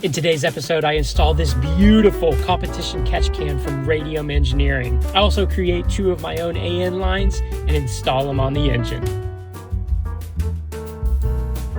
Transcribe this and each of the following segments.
In today's episode, I install this beautiful competition catch can from Radium Engineering. I also create 2 of my own AN lines and install them on the engine.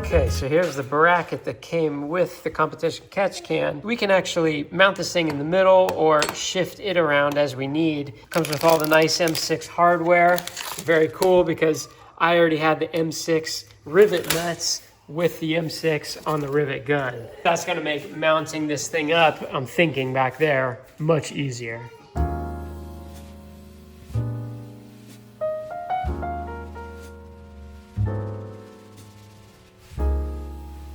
Okay, so here's the bracket that came with the competition catch can. We can actually mount this thing in the middle or shift it around as we need. Comes with all the nice M6 hardware. Very cool because I already had the M6 rivet nuts with the M6 on the rivet gun. That's gonna make mounting this thing up, I'm thinking back there, much easier.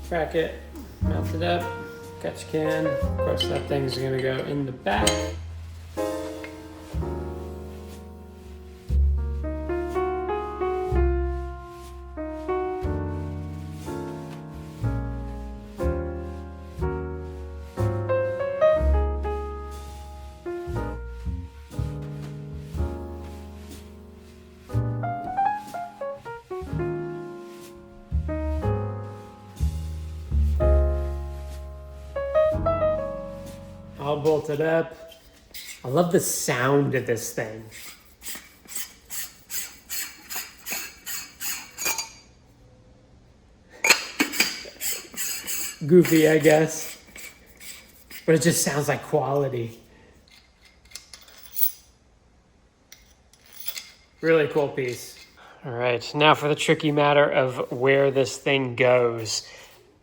Bracket, mounted up, catch can. Of course that thing's gonna go in the back. All bolted up. I love the sound of this thing. Goofy, I guess, but it just sounds like quality. Really cool piece. All right, now for the tricky matter of where this thing goes.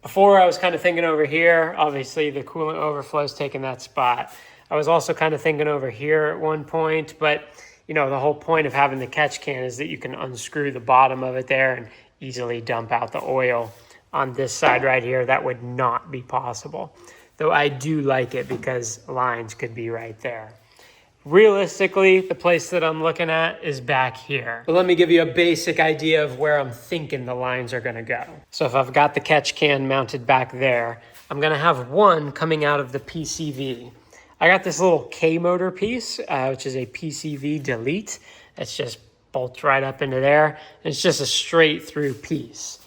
Before I was kind of thinking over here, obviously the coolant overflow's taking that spot. I was also kind of thinking over here at one point, but you know, the whole point of having the catch can is that you can unscrew the bottom of it there and easily dump out the oil. On this side right here, that would not be possible. Though I do like it because lines could be right there. Realistically, the place that I'm looking at is back here. But let me give you a basic idea of where I'm thinking the lines are gonna go. So if I've got the catch can mounted back there, I'm gonna have one coming out of the PCV. I got this little K motor piece, which is a PCV delete. It's just bolts right up into there. And it's just a straight through piece.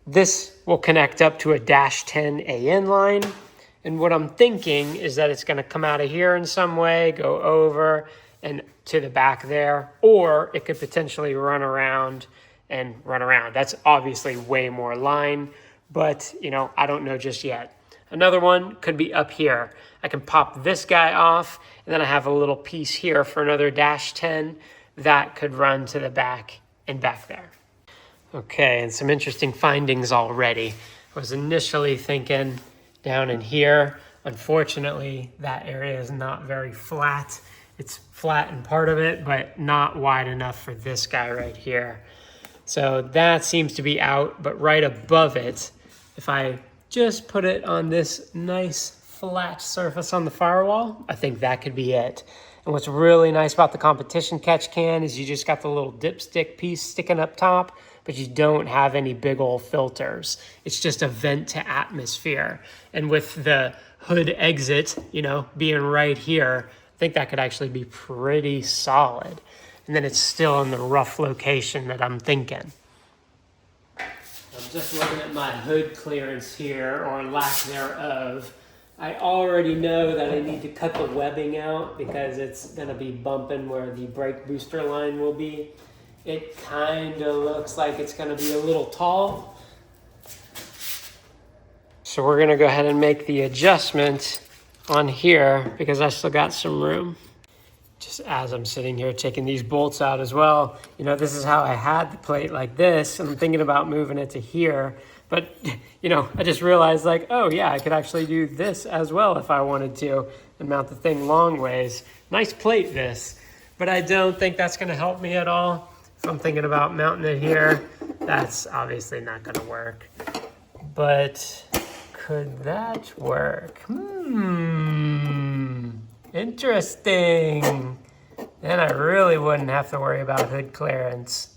This will connect up to a -10 AN line. And what I'm thinking is that it's gonna come out of here in some way, go over and to the back there, or it could potentially run around and run around. That's obviously way more line, but you know, I don't know just yet. Another one could be up here. I can pop this guy off, and then I have a little piece here for another -10 that could run to the back and back there. Okay, and some interesting findings already. I was initially thinking down in here. Unfortunately, that area is not very flat. It's flat in part of it, but not wide enough for this guy right here. So that seems to be out, but right above it, if I just put it on this nice flat surface on the firewall, I think that could be it. And what's really nice about the competition catch can is you just got the little dipstick piece sticking up top, but you don't have any big old filters. It's just a vent to atmosphere. And with the hood exit, you know, being right here, I think that could actually be pretty solid. And then it's still in the rough location that I'm thinking. I'm just looking at my hood clearance here, or lack thereof. I already know that I need to cut the webbing out because it's gonna be bumping where the brake booster line will be. It kind of looks like it's gonna be a little tall. So we're gonna go ahead and make the adjustment on here because I still got some room. Just as I'm sitting here taking these bolts out as well, you know, this is how I had the plate like this, and I'm thinking about moving it to here. But, you know, I just realized like, oh yeah, I could actually do this as well if I wanted to and mount the thing long ways. Nice plate this, but I don't think that's gonna help me at all. If I'm thinking about mounting it here, that's obviously not gonna work. But could that work? Interesting. Then I really wouldn't have to worry about hood clearance.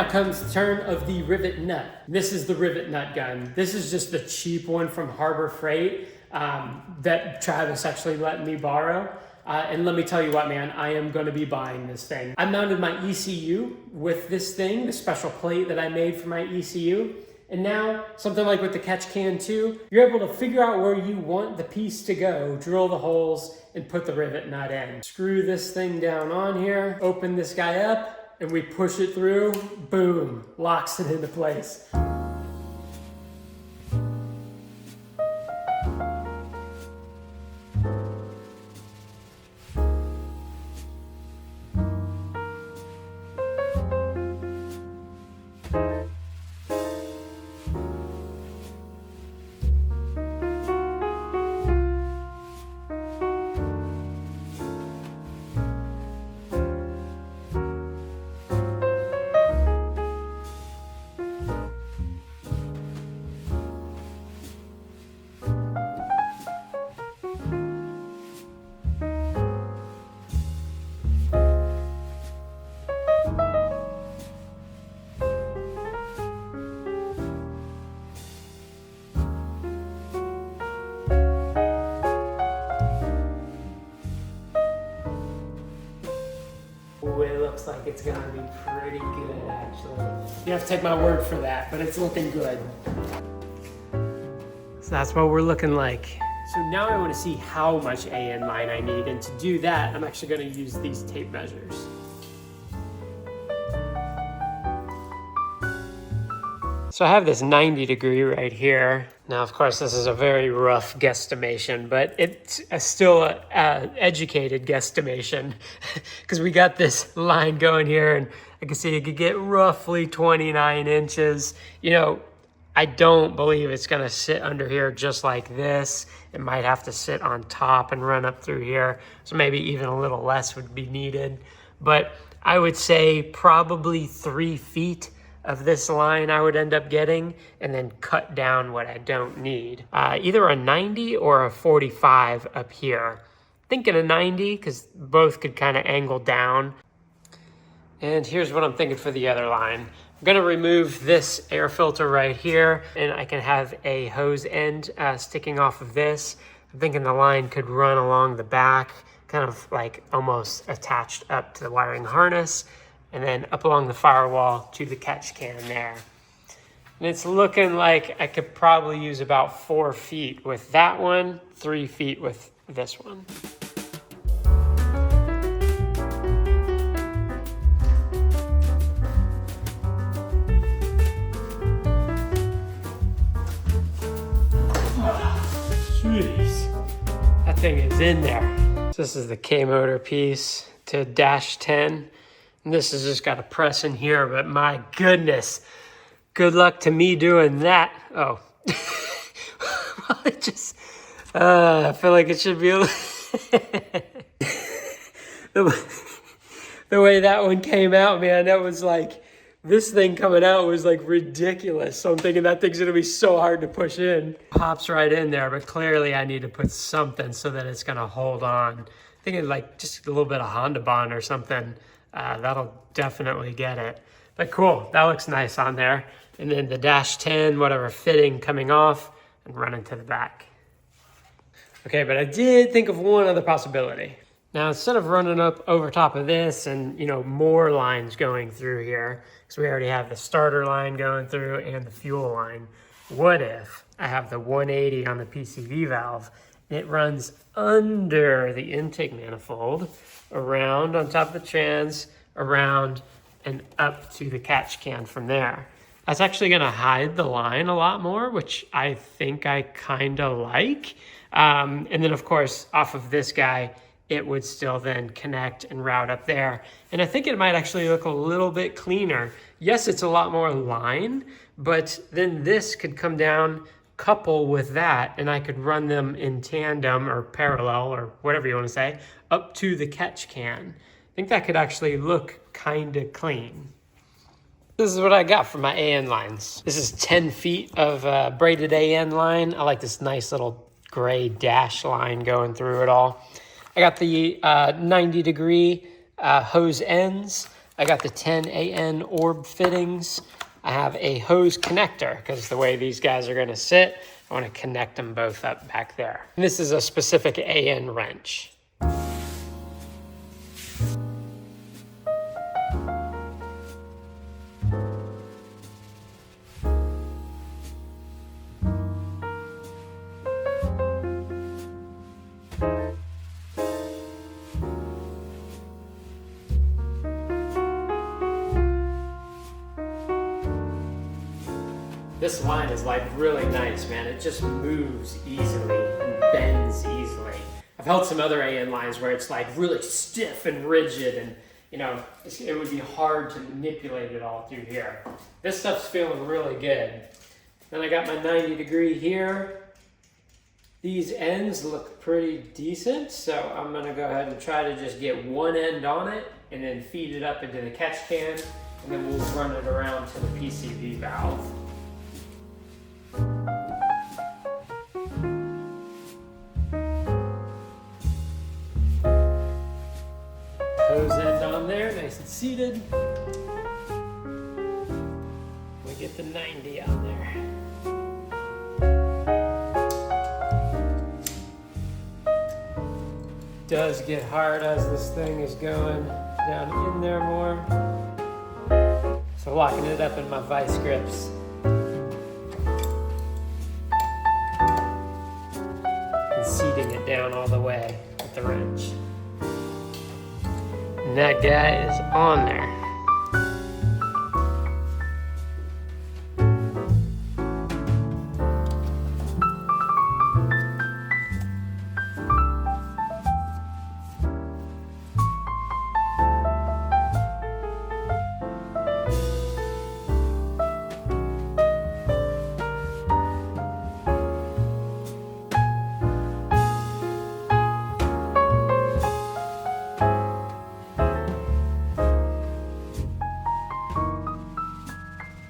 now comes the turn of the rivet nut. This is the rivet nut gun. This is just the cheap one from Harbor Freight that Travis actually let me borrow. And let me tell you what, man, I am going to be buying this thing. I mounted my ECU with this thing, the special plate that I made for my ECU. And now, something like with the catch can 2, you're able to figure out where you want the piece to go, drill the holes, and put the rivet nut in. Screw this thing down on here, open this guy up, and we push it through, boom, locks it into place. It looks like it's gonna be pretty good, actually. You have to take my word for that, but it's looking good. So that's what we're looking like. So now I want to see how much AN line I need, and to do that, I'm actually going to use these tape measures. So I have this 90 degree right here. Now, of course, this is a very rough guesstimation, but it's still an educated guesstimation because we got this line going here, and I can see it could get roughly 29 inches. You know, I don't believe it's gonna sit under here just like this. It might have to sit on top and run up through here. So maybe even a little less would be needed. But I would say probably 3 feet of this line I would end up getting, and then cut down what I don't need. Either a 90 or a 45 up here. Thinking a 90 because both could kind of angle down. And here's what I'm thinking for the other line. I'm gonna remove this air filter right here, and I can have a hose end sticking off of this. I'm thinking the line could run along the back, kind of like almost attached up to the wiring harness, and then up along the firewall to the catch can there. And it's looking like I could probably use about 4 feet with that one, 3 feet with this one. Jeez, that thing is in there. So this is the K-motor piece to dash 10. And this has just got a press in here, but my goodness, good luck to me doing that. Oh, well, it just, I feel like it should be a the way that one came out, man, that was like, this thing coming out was like ridiculous. So I'm thinking that thing's gonna be so hard to push in. Pops right in there, but clearly I need to put something so that it's gonna hold on. Thinking like just a little bit of Honda Bond or something. That'll definitely get it. But cool, that looks nice on there. And then the dash 10, whatever fitting coming off and running to the back. Okay, but I did think of one other possibility. Now, instead of running up over top of this and, you know, more lines going through here, because we already have the starter line going through and the fuel line, what if I have the 180 on the PCV valve and it runs under the intake manifold, around on top of the trans, around and up to the catch can from there. That's actually gonna hide the line a lot more, which I think I kinda like. And then of course, off of this guy, it would still then connect and route up there. And I think it might actually look a little bit cleaner. Yes, it's a lot more line, but then this could come down, couple with that, and I could run them in tandem or parallel or whatever you want to say, up to the catch can. I think that could actually look kind of clean. This is what I got for my AN lines. This is 10 feet of braided AN line. I like this nice little gray dash line going through it all. I got the 90 degree hose ends. I got the 10 AN orb fittings. I have a hose connector because the way these guys are gonna sit, I wanna connect them both up back there. And this is a specific AN wrench. This line is like really nice, man. It just moves easily and bends easily. I've held some other AN lines where it's like really stiff and rigid and you know, it would be hard to manipulate it all through here. This stuff's feeling really good. Then I got my 90-degree here. These ends look pretty decent, so I'm gonna go ahead and try to just get one end on it and then feed it up into the catch can, and then we'll run it around to the PCV valve. Hose end on there, nice and seated. We get the 90 on there. Does get hard as this thing is going down in there more. So locking it up in my vice grips. And seating it down all the way with the wrench. And that guy is on there.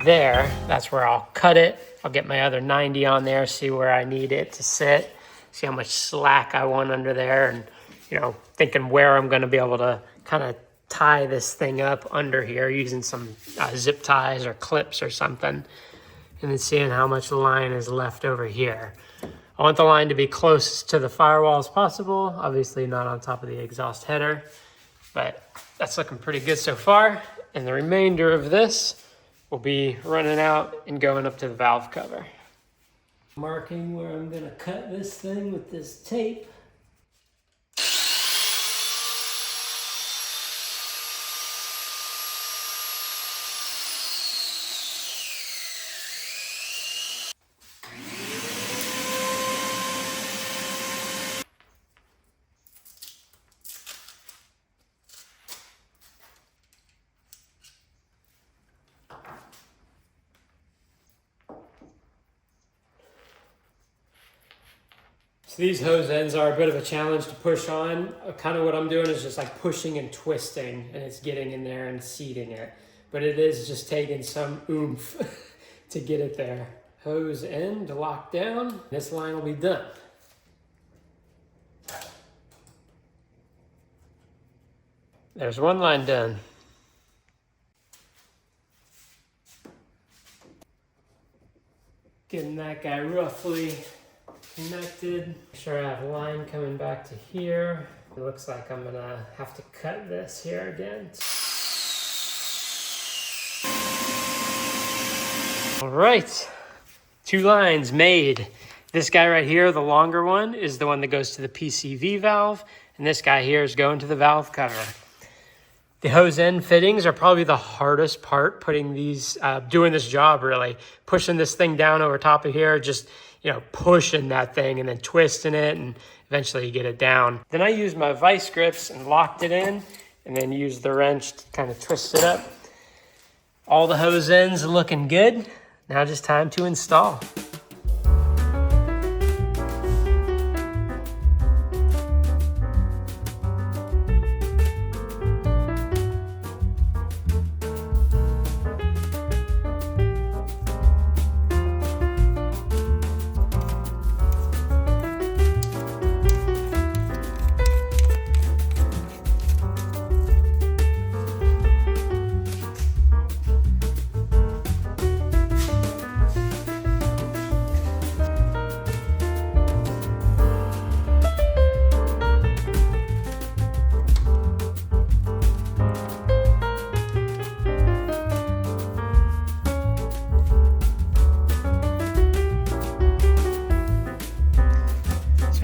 There, that's where I'll cut it. I'll get my other 90 on there, see where I need it to sit, see how much slack I want under there, and you know, thinking where I'm gonna be able to kind of tie this thing up under here using some zip ties or clips or something, and then seeing how much line is left over here. I want the line to be close to the firewall as possible, obviously not on top of the exhaust header, but that's looking pretty good so far. And the remainder of this will be running out and going up to the valve cover. Marking where I'm gonna cut this thing with this tape. So these hose ends are a bit of a challenge to push on. Kind of what I'm doing is just like pushing and twisting, and it's getting in there and seating it. But it is just taking some oomph to get it there. Hose end locked down. This line will be done. There's one line done. Getting that guy roughly connected. Make sure I have line coming back to here. It looks like I'm gonna have to cut this here again. All right, 2 lines made. This guy right here, the longer one, is the one that goes to the PCV valve, and this guy here is going to the valve cover. The hose end fittings are probably the hardest part, putting these, doing this job really. Pushing this thing down over top of here, just, you know, pushing that thing and then twisting it, and eventually you get it down. Then I used my vice grips and locked it in, and then used the wrench to kind of twist it up. All the hose ends are looking good. Now just time to install.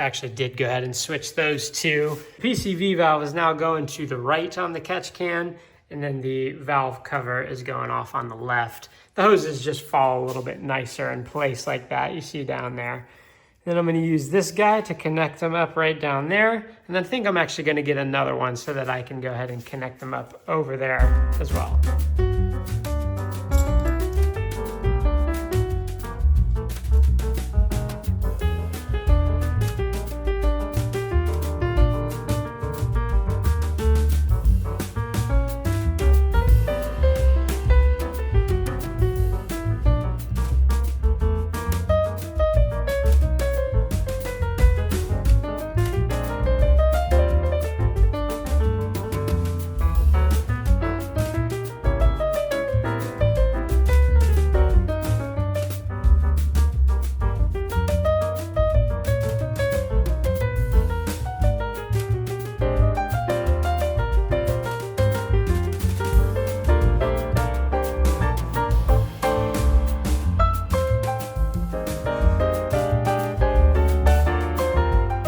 actually did go ahead and switch those two. PCV valve is now going to the right on the catch can, and then the valve cover is going off on the left. The hoses just fall a little bit nicer in place like that, you see down there. Then I'm gonna use this guy to connect them up right down there, and then I think I'm actually gonna get another one so that I can go ahead and connect them up over there as well.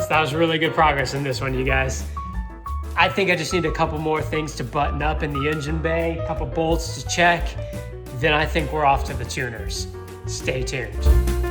That was really good progress in this one, you guys. I think I just need a couple more things to button up in the engine bay, a couple bolts to check. Then I think we're off to the tuners. Stay tuned.